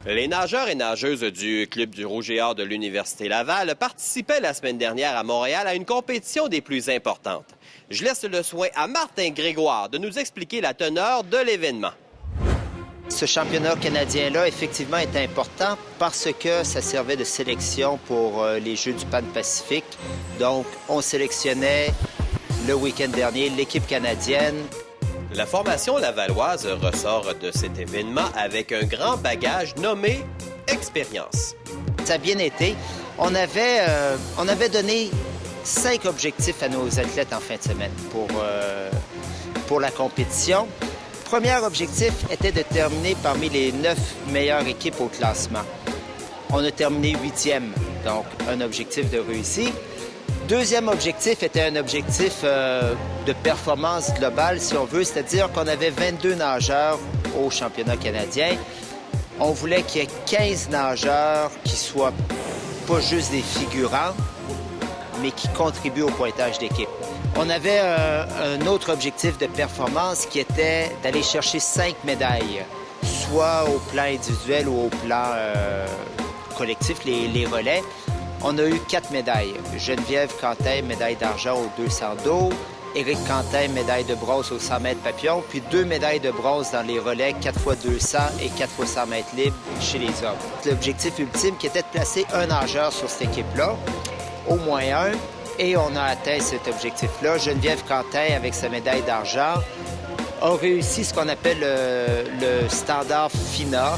Les nageurs et nageuses du Club du Rouge et Or de l'Université Laval participaient la semaine dernière à Montréal à une compétition des plus importantes. Je laisse le soin à Martin Grégoire de nous expliquer la teneur de l'événement. Ce championnat canadien-là, effectivement, est important parce que ça servait de sélection pour les Jeux du Pan-Pacifique. Donc, on sélectionnait le week-end dernier l'équipe canadienne. La formation lavalloise ressort de cet événement avec un grand bagage nommé expérience. Ça a bien été. On avait donné 5 objectifs à nos athlètes en fin de semaine pour la compétition. Le premier objectif était de terminer parmi les 9 meilleures équipes au classement. On a terminé 8e, donc un objectif de réussite. Deuxième objectif était un objectif de performance globale, si on veut, c'est-à-dire qu'on avait 22 nageurs au championnat canadien. On voulait qu'il y ait 15 nageurs qui soient pas juste des figurants, mais qui contribuent au pointage d'équipe. On avait un autre objectif de performance qui était d'aller chercher 5 médailles, soit au plan individuel ou au plan collectif, les relais. On a eu 4 médailles. Geneviève Quentin, médaille d'argent au 200 dos. Éric Quentin, médaille de bronze au 100 mètres papillon. Puis 2 médailles de bronze dans les relais 4x200 et 4x100 mètres libres chez les hommes. L'objectif ultime qui était de placer un nageur sur cette équipe-là, au moins un. Et on a atteint cet objectif-là. Geneviève Quentin, avec sa médaille d'argent, a réussi ce qu'on appelle le standard FINA.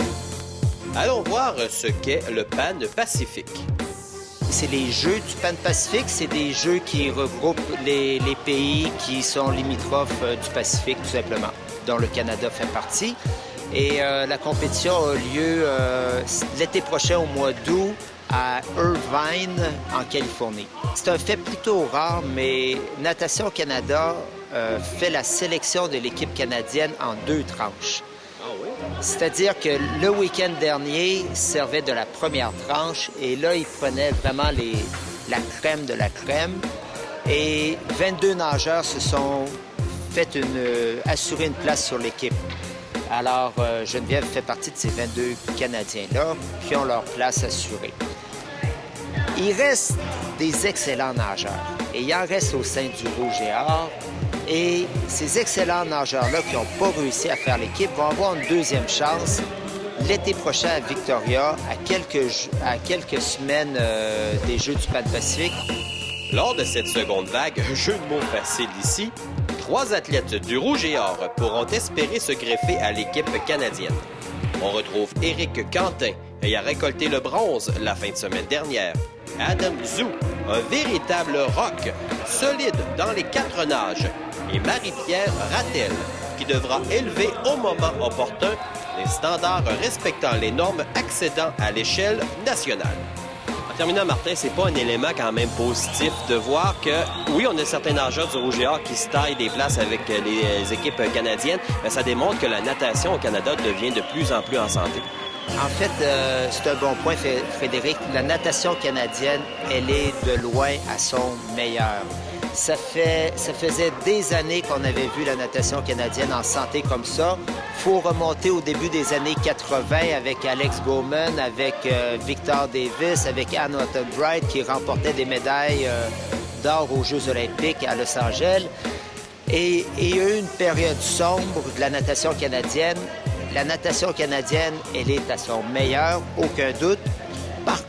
Allons voir ce qu'est le Pan-Pacifique. C'est les Jeux du Pan-Pacifique. C'est des jeux qui regroupent les pays qui sont limitrophes du Pacifique, tout simplement, dont le Canada fait partie. Et la compétition a lieu l'été prochain, au mois d'août, à Irvine, en Californie. C'est un fait plutôt rare, mais Natation Canada fait la sélection de l'équipe canadienne en 2 tranches. C'est-à-dire que le week-end dernier servait de la première tranche et là, ils prenaient vraiment la crème de la crème. Et 22 nageurs se sont fait assurer une place sur l'équipe. Alors, Geneviève fait partie de ces 22 Canadiens-là qui ont leur place assurée. Il reste des excellents nageurs et il en reste au sein du Rouge et Or. Et ces excellents nageurs-là qui n'ont pas réussi à faire l'équipe vont avoir une deuxième chance l'été prochain à Victoria, à quelques semaines des Jeux du Pan-Pacifique. Lors de cette seconde vague, jeu de mots facile ici, 3 athlètes du Rouge et Or pourront espérer se greffer à l'équipe canadienne. On retrouve Éric Quentin, ayant récolté le bronze la fin de semaine dernière. Adam Zou, un véritable roc, solide dans les 4 nages. Et Marie-Pierre Rattel, qui devra élever au moment opportun les standards respectant les normes accédant à l'échelle nationale. En terminant, Martin, c'est pas un élément quand même positif de voir que, oui, on a certains nageurs du Rouge et Or qui se taillent des places avec les équipes canadiennes, mais ça démontre que la natation au Canada devient de plus en plus en santé. En fait, c'est un bon point, Frédéric. La natation canadienne, elle est de loin à son meilleur. Ça faisait des années qu'on avait vu la natation canadienne en santé comme ça. Il faut remonter au début des années 80 avec Alex Bowman, avec Victor Davis, avec Anne Ottenbright qui remportait des médailles d'or aux Jeux olympiques à Los Angeles. Et il y a eu une période sombre de la natation canadienne. La natation canadienne, elle est à son meilleur, aucun doute. Par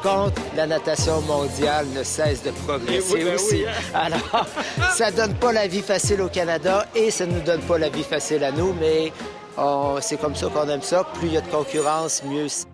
contre, la natation mondiale ne cesse de progresser aussi. Alors, ça donne pas la vie facile au Canada et ça nous donne pas la vie facile à nous, mais c'est comme ça qu'on aime ça. Plus il y a de concurrence, mieux c'est.